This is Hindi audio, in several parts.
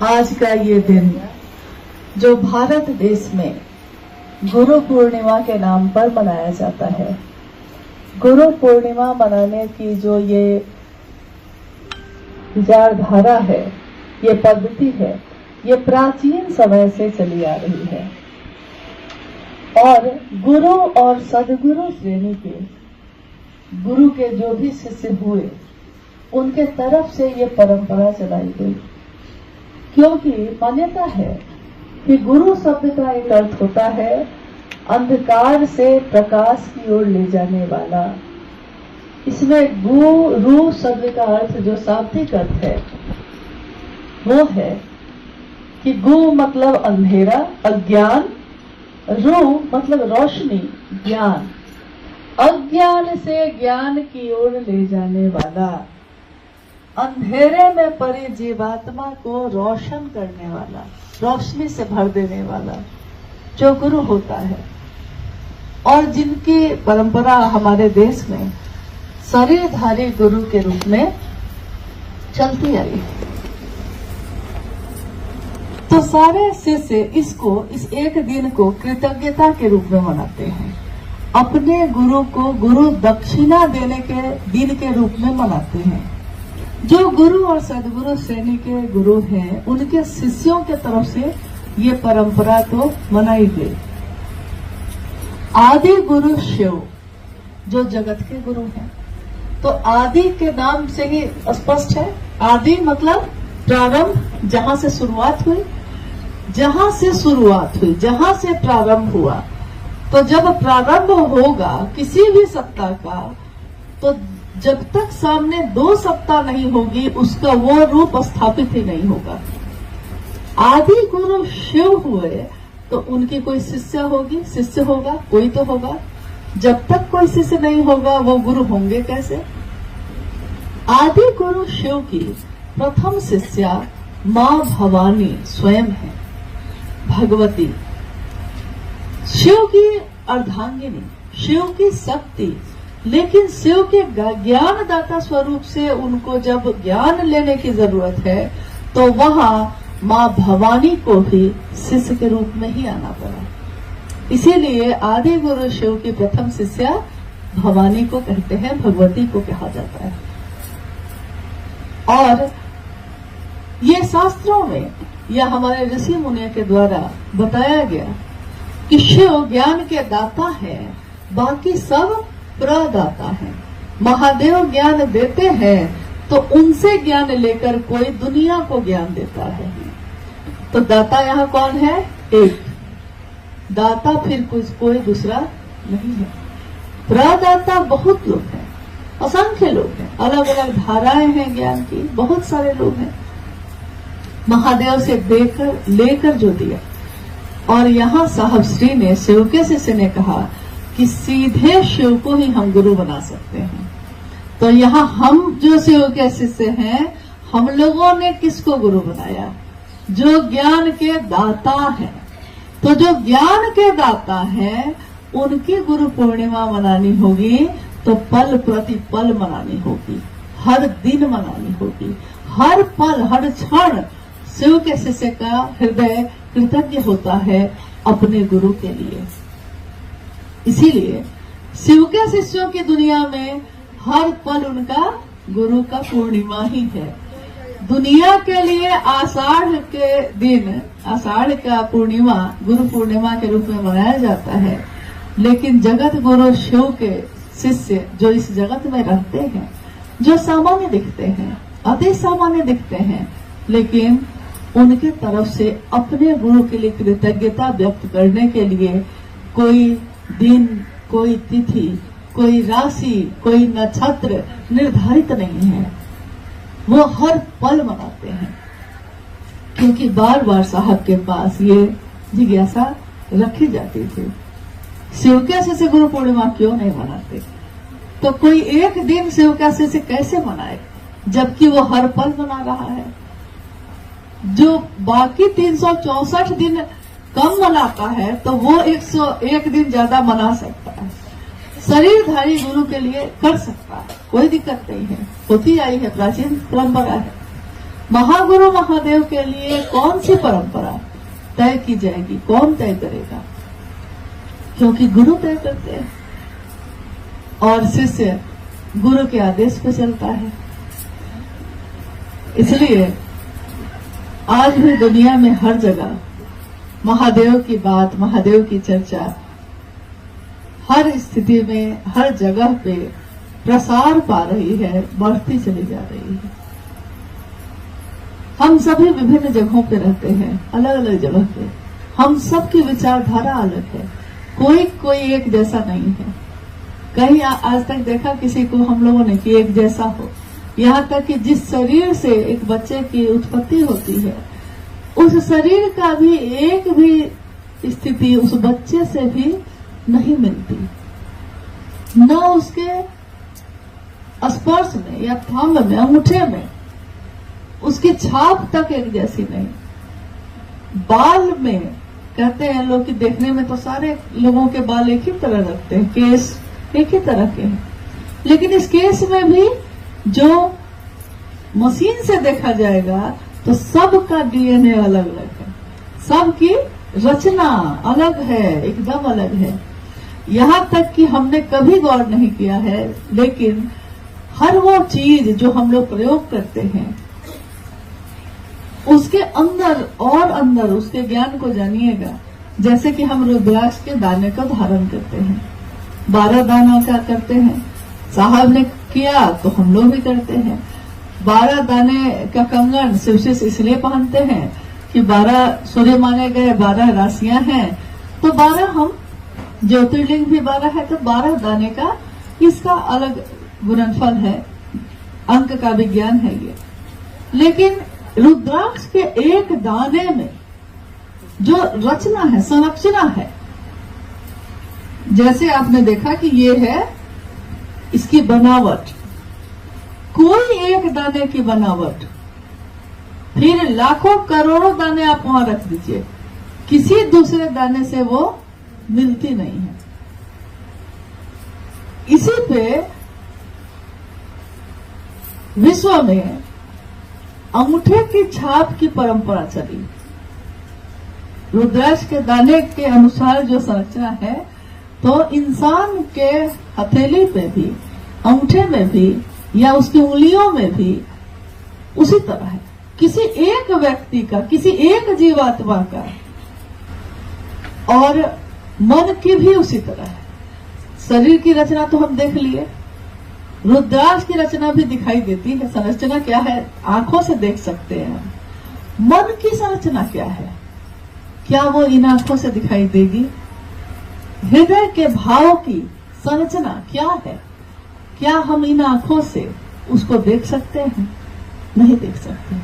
आज का ये दिन जो भारत देश में गुरु पूर्णिमा के नाम पर मनाया जाता है। गुरु पूर्णिमा मनाने की जो ये विचारधारा है, ये पद्धति है, ये प्राचीन समय से चली आ रही है और गुरु और सदगुरु श्रेणी के गुरु के जो भी शिष्य हुए उनके तरफ से ये परंपरा चलाई गई, क्योंकि मान्यता है कि गुरु शब्द का एक अर्थ होता है अंधकार से प्रकाश की ओर ले जाने वाला। इसमें गुरु शब्द का अर्थ जो शाब्दिक अर्थ है वो है कि गु मतलब अंधेरा, अज्ञान, रू मतलब रोशनी, ज्ञान, अज्ञान से ज्ञान की ओर ले जाने वाला, अंधेरे में पड़ी जीवात्मा को रोशन करने वाला, रोशनी से भर देने वाला जो गुरु होता है। और जिनकी परंपरा हमारे देश में शरीरधारी गुरु के रूप में चलती आई है। तो सारे शिष्य इस एक दिन को कृतज्ञता के रूप में मनाते हैं, अपने गुरु को गुरु दक्षिणा देने के दिन के रूप में मनाते हैं। जो गुरु और सदगुरु श्रेणी के गुरु हैं उनके शिष्यों के तरफ से ये परंपरा तो मनाई गई। आदि गुरु शिव जो जगत के गुरु हैं, तो आदि के नाम से ही स्पष्ट है। आदि मतलब प्रारंभ, जहां से शुरुआत हुई, जहां से प्रारंभ हुआ। तो जब प्रारंभ होगा किसी भी सत्ता का, तो जब तक सामने दो सत्ता नहीं होगी उसका वो रूप स्थापित ही नहीं होगा। आदि गुरु शिव हुए तो उनकी कोई शिष्य होगा, कोई तो होगा। जब तक कोई शिष्य नहीं होगा वो गुरु होंगे कैसे? आदि गुरु शिव की प्रथम शिष्या मां भवानी स्वयं है, भगवती, शिव की अर्धांगिनी, शिव की शक्ति। लेकिन शिव के ज्ञान दाता स्वरूप से उनको जब ज्ञान लेने की जरूरत है तो वहां मां भवानी को भी शिष्य के रूप में ही आना पड़ा। इसीलिए आदि गुरु शिव की प्रथम शिष्या भवानी को कहते हैं, भगवती को कहा जाता है। और ये शास्त्रों में या हमारे ऋषि मुनियों के द्वारा बताया गया कि शिव ज्ञान के दाता है, बाकी सब प्रदाता है। महादेव ज्ञान देते हैं तो उनसे ज्ञान लेकर कोई दुनिया को ज्ञान देता है। तो दाता यहाँ कौन है? एक दाता, फिर कोई दूसरा नहीं है। प्रदाता बहुत लोग हैं, असंख्य लोग हैं, अलग अलग धाराएं हैं ज्ञान की, बहुत सारे लोग हैं। महादेव से देकर लेकर जो दिया। और यहाँ साहब श्री ने शिव के शिष्य ने कहा कि सीधे शिव को ही हम गुरु बना सकते हैं। तो यहाँ हम जो शिव के शिष्य हैं, हम लोगों ने किसको गुरु बनाया? जो ज्ञान के दाता है। तो जो ज्ञान के दाता है उनकी गुरु पूर्णिमा मनानी होगी, तो पल प्रति पल मनानी होगी, हर दिन मनानी होगी, हर पल हर क्षण शिव के शिष्य का हृदय कृतज्ञ होता है अपने गुरु के लिए। इसीलिए शिव के शिष्यों की दुनिया में हर पल उनका गुरु का पूर्णिमा ही है। दुनिया के लिए आषाढ़ के दिन, आषाढ़ का पूर्णिमा गुरु पूर्णिमा के रूप में मनाया जाता है। लेकिन जगत गुरु शिव के शिष्य जो इस जगत में रहते हैं, जो सामान्य दिखते हैं, अति सामान्य दिखते हैं, लेकिन उनके तरफ से अपने गुरु के लिए कृतज्ञता व्यक्त करने के लिए कोई दिन, कोई तिथि, कोई राशि, कोई नक्षत्र निर्धारित नहीं है। वो हर पल मनाते हैं, क्योंकि बार बार साहब के पास ये जिज्ञासा रखी जाती थी, शिव के शिष्य गुरु पूर्णिमा क्यों नहीं मनाते? तो कोई एक दिन शिव के शिष्य कैसे मनाए, जबकि वो हर पल मना रहा है? जो बाकी 364 दिन कम मनाता है तो वो 101 दिन ज्यादा मना सकता है। शरीरधारी गुरु के लिए कर सकता है, कोई दिक्कत नहीं है, होती आई है, प्राचीन परंपरा है। महागुरु महादेव के लिए कौन सी परंपरा तय की जाएगी, कौन तय करेगा? क्योंकि गुरु तय करते हैं और शिष्य गुरु के आदेश पर चलता है। इसलिए आज भी दुनिया में हर जगह महादेव की बात, महादेव की चर्चा हर स्थिति में, हर जगह पे प्रसार पा रही है, बढ़ती चली जा रही है। हम सभी विभिन्न जगहों पे रहते हैं, अलग अलग जगह पे। हम सबकी विचारधारा अलग है, कोई एक जैसा नहीं है। कहीं आज तक देखा किसी को हम लोगों ने कि एक जैसा हो। यहाँ तक कि जिस शरीर से एक बच्चे की उत्पत्ति होती है, उस शरीर का भी एक भी स्थिति उस बच्चे से भी नहीं मिलती, न उसके स्पर्श में या थंब में, अंगूठे में उसकी छाप तक एक जैसी नहीं। बाल में कहते हैं लोग कि देखने में तो सारे लोगों के बाल एक ही तरह रखते हैं, केस एक ही तरह के हैं, लेकिन इस केस में भी जो मशीन से देखा जाएगा तो सबका डीएनए अलग अलग है, सबकी रचना अलग है, एकदम अलग है। यहाँ तक कि हमने कभी गौर नहीं किया है, लेकिन हर वो चीज जो हम लोग प्रयोग करते हैं उसके अंदर और अंदर उसके ज्ञान को जानिएगा। जैसे कि हम रुद्राक्ष के दाने का धारण करते हैं, 12 दाना का करते हैं, साहब ने किया तो हम लोग भी करते हैं। 12 दाने का कंगन शिवशिष्य इसलिए पहनते हैं कि 12 सूर्य माने गए, 12 राशियां हैं, तो 12 हम ज्योतिर्लिंग भी 12 है, तो 12 दाने का इसका अलग गुणनफल है, अंक का विज्ञान है ये। लेकिन रुद्राक्ष के एक दाने में जो रचना है, संरचना है, जैसे आपने देखा कि ये है इसकी बनावट, कोई एक दाने की बनावट, फिर लाखों करोड़ों दाने आप वहां रख दीजिए, किसी दूसरे दाने से वो मिलती नहीं है। इसी पे विश्व में अंगूठे की छाप की परंपरा चली। रुद्राक्ष के दाने के अनुसार जो संरचना है, तो इंसान के हथेली पे भी, अंगूठे में भी या उसकी उंगलियों में भी उसी तरह है। किसी एक व्यक्ति का, किसी एक जीवात्मा का, और मन की भी उसी तरह है। शरीर की रचना तो हम देख लिए, रुद्राक्ष की रचना भी दिखाई देती है। संरचना क्या है, आंखों से देख सकते हैं। मन की संरचना क्या है, क्या वो इन आंखों से दिखाई देगी? हृदय के भाव की संरचना क्या है, क्या हम इन आंखों से उसको देख सकते हैं? नहीं देख सकते।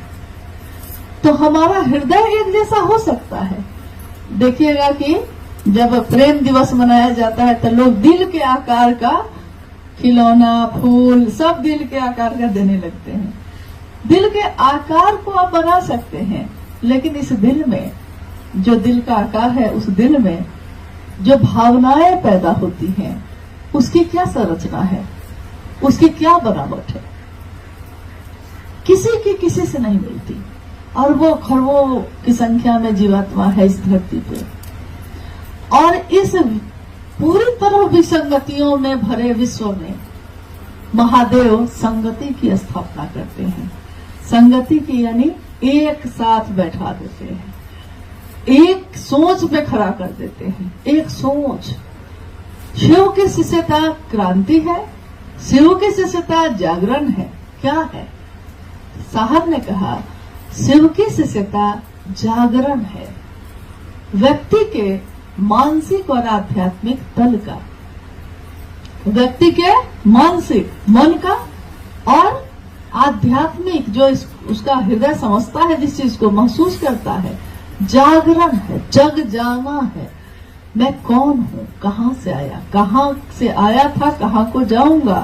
तो हमारा हृदय एक जैसा हो सकता है। देखिएगा कि जब प्रेम दिवस मनाया जाता है तो लोग दिल के आकार का खिलौना, फूल सब दिल के आकार का देने लगते हैं। दिल के आकार को आप बना सकते हैं, लेकिन इस दिल में, जो दिल का आकार है, उस दिल में जो भावनाएं पैदा होती हैं, उसकी क्या संरचना है, उसकी क्या बनावट है, किसी की किसी से नहीं मिलती। और वो खरबों की संख्या में जीवात्मा है इस धरती पे, और इस पूरी तरह विसंगतियों में भरे विश्व में महादेव संगति की स्थापना करते हैं। संगति की यानी एक साथ बैठा देते हैं, एक सोच पे खड़ा कर देते हैं, एक सोच। शिव की शिष्यता क्रांति है, शिव की शिष्यता जागरण है। क्या है? साहब ने कहा शिव की शिष्यता जागरण है, व्यक्ति के मानसिक और आध्यात्मिक तल का, व्यक्ति के मानसिक मन का और आध्यात्मिक जो उसका हृदय समझता है, जिस चीज को महसूस करता है, जागरण है, जग जाना है। मैं कौन हूं, कहां से आया था, कहां को जाऊंगा,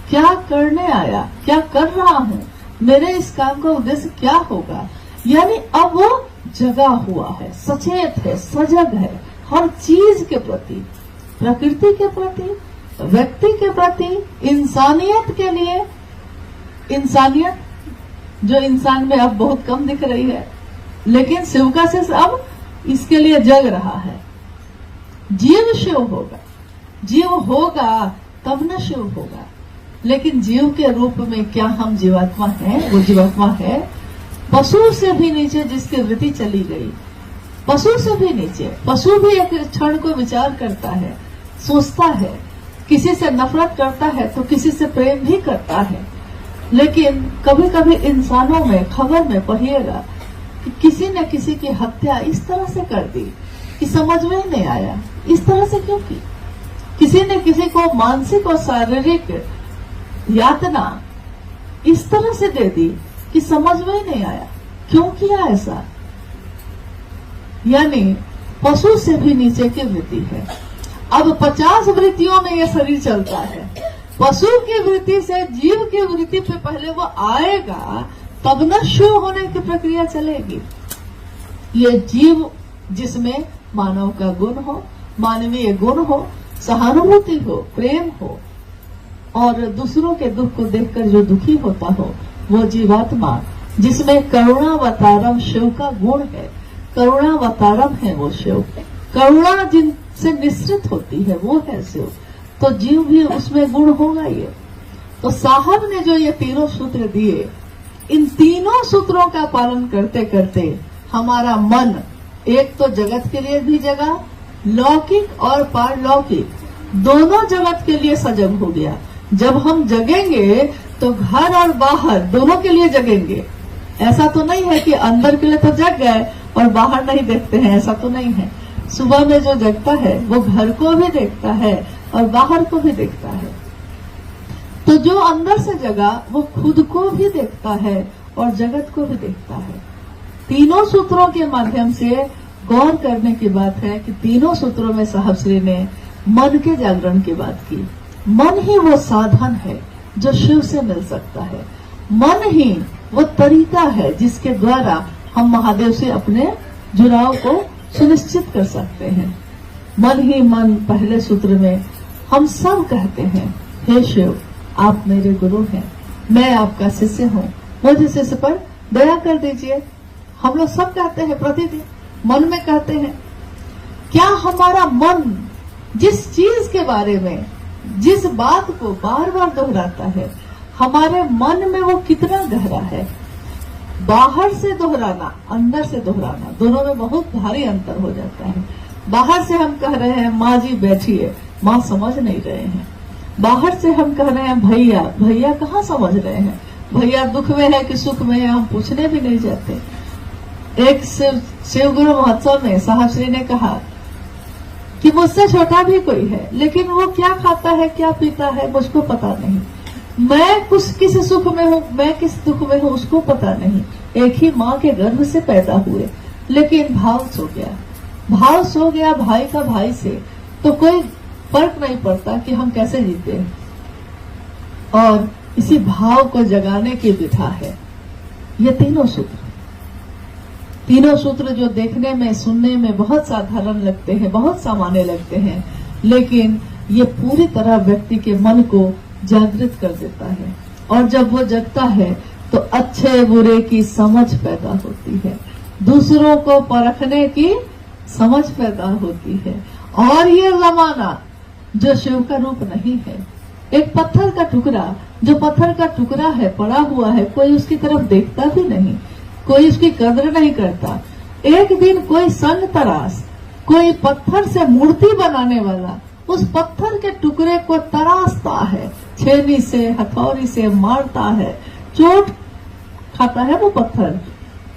क्या करने आया, क्या कर रहा हूं, मेरे इस काम का उद्देश्य क्या होगा। यानी अब वो जगा हुआ है, सचेत है, सजग है, हर चीज के प्रति, प्रकृति के प्रति, व्यक्ति के प्रति, इंसानियत के लिए। इंसानियत जो इंसान में अब बहुत कम दिख रही है, लेकिन शिव का शेष अब इसके लिए जग रहा है। जीव शिव होगा, जीव होगा तब न शिव होगा। लेकिन जीव के रूप में क्या हम जीवात्मा हैं? वो जीवात्मा है पशु से भी नीचे जिसकी वृत्ति चली गई, पशु से भी नीचे। पशु भी एक क्षण को विचार करता है, सोचता है, किसी से नफरत करता है तो किसी से प्रेम भी करता है। लेकिन कभी कभी इंसानों में, खबर में पढ़िएगा कि किसी न किसी की हत्या इस तरह से कर दी कि समझ में ही नहीं आया, इस तरह से क्यों की? किसी ने किसी को मानसिक और शारीरिक यातना इस तरह से दे दी कि समझ में ही नहीं आया, क्यों किया ऐसा? यानी पशु से भी नीचे की वृत्ति है। अब 50 वृत्तियों में यह शरीर चलता है। पशु की वृत्ति से जीव की वृत्ति पे पहले वो आएगा, तब न शिव होने की प्रक्रिया चलेगी। ये जीव जिसमें मानव का गुण हो, मानवीय गुण हो, सहानुभूति हो, प्रेम हो और दूसरों के दुख को देखकर जो दुखी होता हो, वो जीवात्मा जिसमें करुणावतारम शिव का गुण है। करुणावतारम है वो शिव, करुणा जिनसे निश्चित होती है वो है शिव। तो जीव भी उसमें गुण होगा। ये तो साहब ने जो ये तीनों सूत्र दिए, इन तीनों सूत्रों का पालन करते करते हमारा मन एक तो जगत के लिए भी जगा, लौकिक और पारलौकिक दोनों जगत के लिए सजग हो गया। जब हम जगेंगे तो घर और बाहर दोनों के लिए जगेंगे। ऐसा तो नहीं है कि अंदर के लिए तो जग गए और बाहर नहीं देखते हैं, ऐसा तो नहीं है। सुबह में जो जगता है वो घर को भी देखता है और बाहर को भी देखता है। तो जो अंदर से जगा वो खुद को भी देखता है और जगत को भी देखता है। तीनों सूत्रों के माध्यम से गौर करने की बात है कि तीनों सूत्रों में साहब श्री ने मन के जागरण की बात की। मन ही वो साधन है जो शिव से मिल सकता है। मन ही वो तरीका है जिसके द्वारा हम महादेव से अपने जुड़ाव को सुनिश्चित कर सकते हैं। मन ही मन, पहले सूत्र में हम सब कहते हैं, हे शिव आप मेरे गुरु हैं, मैं आपका शिष्य हूँ, मुझे शिष्य पर दया कर दीजिए। हम लोग सब कहते हैं, प्रतिदिन मन में कहते हैं। क्या हमारा मन जिस चीज के बारे में, जिस बात को बार बार दोहराता है, हमारे मन में वो कितना गहरा है? बाहर से दोहराना, अंदर से दोहराना, दोनों में बहुत भारी अंतर हो जाता है। बाहर से हम कह रहे हैं माँ जी बैठिए, माँ समझ नहीं रहे हैं। बाहर से हम कह रहे हैं भैया, भैया कहाँ समझ रहे हैं? भैया दुख में है कि सुख में है, हम पूछने भी नहीं जाते। एक शिव गुरु महोत्सव में साहब श्री ने कहा कि मुझसे छोटा भी कोई है, लेकिन वो क्या खाता है, क्या पीता है, मुझको पता नहीं। मैं किस सुख में हूँ, मैं किस दुख में हूँ, उसको पता नहीं। एक ही माँ के गर्भ से पैदा हुए, लेकिन भाव सो गया, भाव सो गया भाई का भाई से, तो कोई फर्क नहीं पड़ता कि हम कैसे जीते हैं। और इसी भाव को जगाने की विधा है ये तीनों सूत्र। तीनों सूत्र जो देखने में, सुनने में बहुत साधारण लगते हैं, बहुत सामान्य लगते हैं, लेकिन ये पूरी तरह व्यक्ति के मन को जागृत कर देता है। और जब वो जगता है तो अच्छे बुरे की समझ पैदा होती है, दूसरों को परखने की समझ पैदा होती है। और ये जमाना जो शिव का रूप नहीं है, एक पत्थर का टुकड़ा, जो पत्थर का टुकड़ा है, पड़ा हुआ है, कोई उसकी तरफ देखता भी नहीं, कोई उसकी कदर नहीं करता। एक दिन कोई संग तराश, कोई पत्थर से मूर्ति बनाने वाला उस पत्थर के टुकड़े को तराशता है, छेनी से, हथौड़ी से मारता है, चोट खाता है वो पत्थर,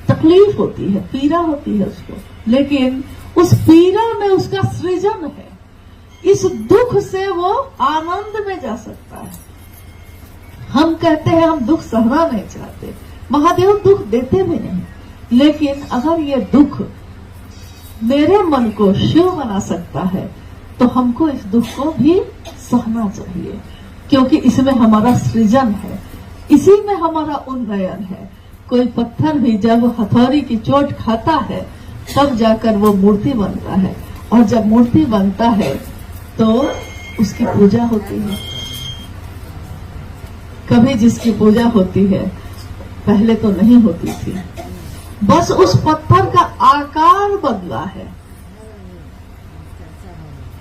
तकलीफ होती है, पीड़ा होती है उसको, लेकिन उस पीड़ा में उसका सृजन है। इस दुख से वो आनंद में जा सकता है। हम कहते हैं हम दुख सहना नहीं चाहते, महादेव दुख देते भी नहीं, लेकिन अगर ये दुख मेरे मन को शिव बना सकता है तो हमको इस दुख को भी सहना चाहिए, क्योंकि इसमें हमारा सृजन है, इसी में हमारा उन्नयन है। कोई पत्थर भी जब हथौड़ी की चोट खाता है तब जाकर वो मूर्ति बनता है, और जब मूर्ति बनता है तो उसकी पूजा होती है। कभी जिसकी पूजा होती है पहले तो नहीं होती थी, बस उस पत्थर का आकार बदला है।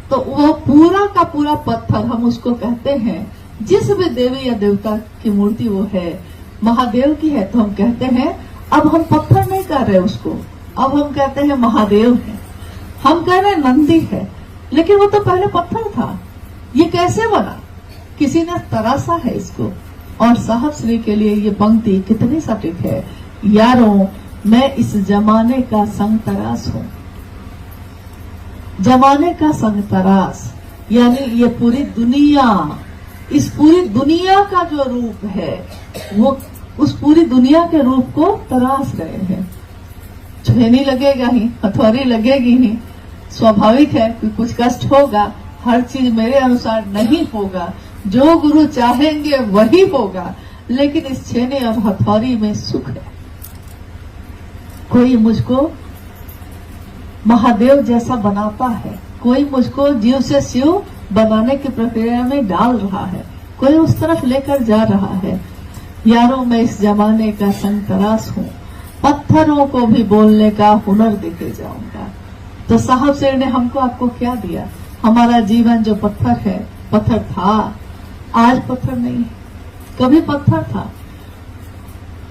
तो वो पूरा का पूरा पत्थर, हम उसको कहते हैं, जिस भी देवी या देवता की मूर्ति वो है, महादेव की है, तो हम कहते हैं अब हम पत्थर नहीं कह रहे उसको, अब हम कहते हैं महादेव है। हम कह रहे नंदी है, लेकिन वो तो पहले पत्थर था। ये कैसे बना? किसी ने तरासा है इसको। और साहब श्री के लिए ये पंक्ति कितनी सटीक है। यारों, मैं इस जमाने का संग तरास हूं। जमाने का संग तरास यानी ये पूरी दुनिया, इस पूरी दुनिया का जो रूप है वो उस पूरी दुनिया के रूप को तराश रहे हैं। छेनी लगेगा ही, हथौड़ी लगेगी ही, स्वाभाविक है कि कुछ कष्ट होगा, हर चीज मेरे अनुसार नहीं होगा, जो गुरु चाहेंगे वही होगा, लेकिन इस छेने और हथौड़ी में सुख है। कोई मुझको महादेव जैसा बनाता है, कोई मुझको जीव से शिव बनाने की प्रक्रिया में डाल रहा है, कोई उस तरफ लेकर जा रहा है। यारों, मैं इस जमाने का संग तरास हूं, पत्थरों को भी बोलने का हुनर देके जाऊंगा। तो साहब शेर ने हमको आपको क्या दिया? हमारा जीवन जो पत्थर है, पत्थर था, आज पत्थर नहीं है, कभी पत्थर था।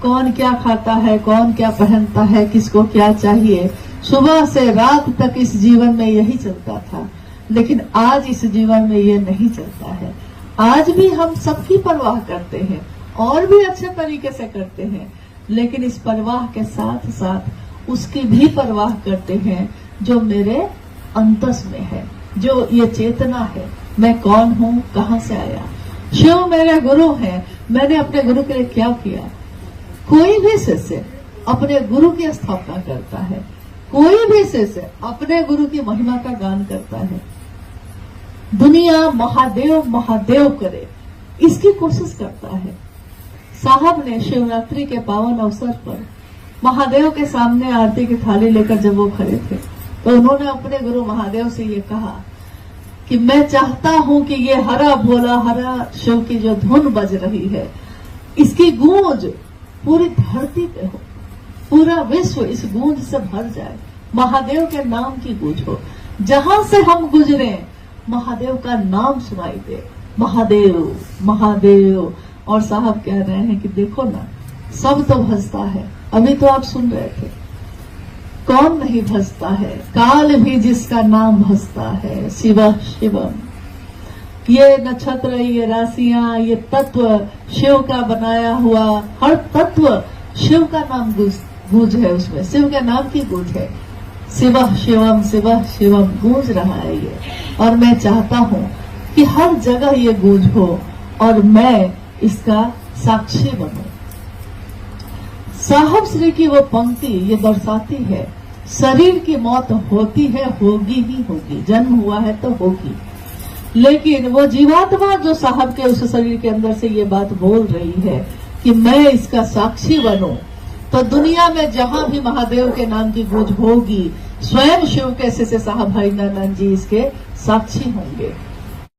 कौन क्या खाता है, कौन क्या पहनता है, किसको क्या चाहिए, सुबह से रात तक इस जीवन में यही चलता था। लेकिन आज इस जीवन में ये नहीं चलता है। आज भी हम सबकी परवाह करते हैं और भी अच्छे तरीके से करते हैं, लेकिन इस परवाह के साथ साथ उसकी भी परवाह करते हैं जो मेरे अंतस में है, जो ये चेतना है, मैं कौन हूं, कहां से आया। शिव मेरे गुरु हैं, मैंने अपने गुरु के लिए क्या किया। कोई भी शिष्य अपने गुरु की स्थापना करता है, कोई भी शिष्य अपने गुरु की महिमा का गान करता है। दुनिया महादेव महादेव करे, इसकी कोशिश करता है। साहब ने शिवरात्रि के पावन अवसर पर महादेव के सामने आरती की थाली लेकर जब वो खड़े थे, तो उन्होंने अपने गुरु महादेव से ये कहा कि मैं चाहता हूं कि ये हरा भोला हरा शिव की जो धुन बज रही है, इसकी गूंज पूरी धरती पे हो, पूरा विश्व इस गूंज से भर जाए, महादेव के नाम की गूंज हो। जहां से हम गुजरे महादेव का नाम सुनाई दे, महादेव महादेव। और साहब कह रहे हैं कि देखो ना, सब तो भजता है। अभी तो आप सुन रहे थे, कौन नहीं भजता है, काल भी जिसका नाम भजता है, शिव शिवम। ये नक्षत्र, ये राशियां, ये तत्व शिव का बनाया हुआ, हर तत्व शिव का नाम गूंज है, उसमें शिव के नाम की गूंज है। शिव शिवम गूंज रहा है ये। और मैं चाहता हूं कि हर जगह ये गूंज हो और मैं इसका साक्षी बनूं। साहब श्री की वो पंक्ति ये दर्शाती है, शरीर की मौत होती है, होगी ही होगी, जन्म हुआ है तो होगी। लेकिन वो जीवात्मा जो साहब के उस शरीर के अंदर से ये बात बोल रही है कि मैं इसका साक्षी बनूं, तो दुनिया में जहां भी महादेव के नाम की गूंज होगी, स्वयं शिव के शिष्य साहब हरिनारायण जी इसके साक्षी होंगे।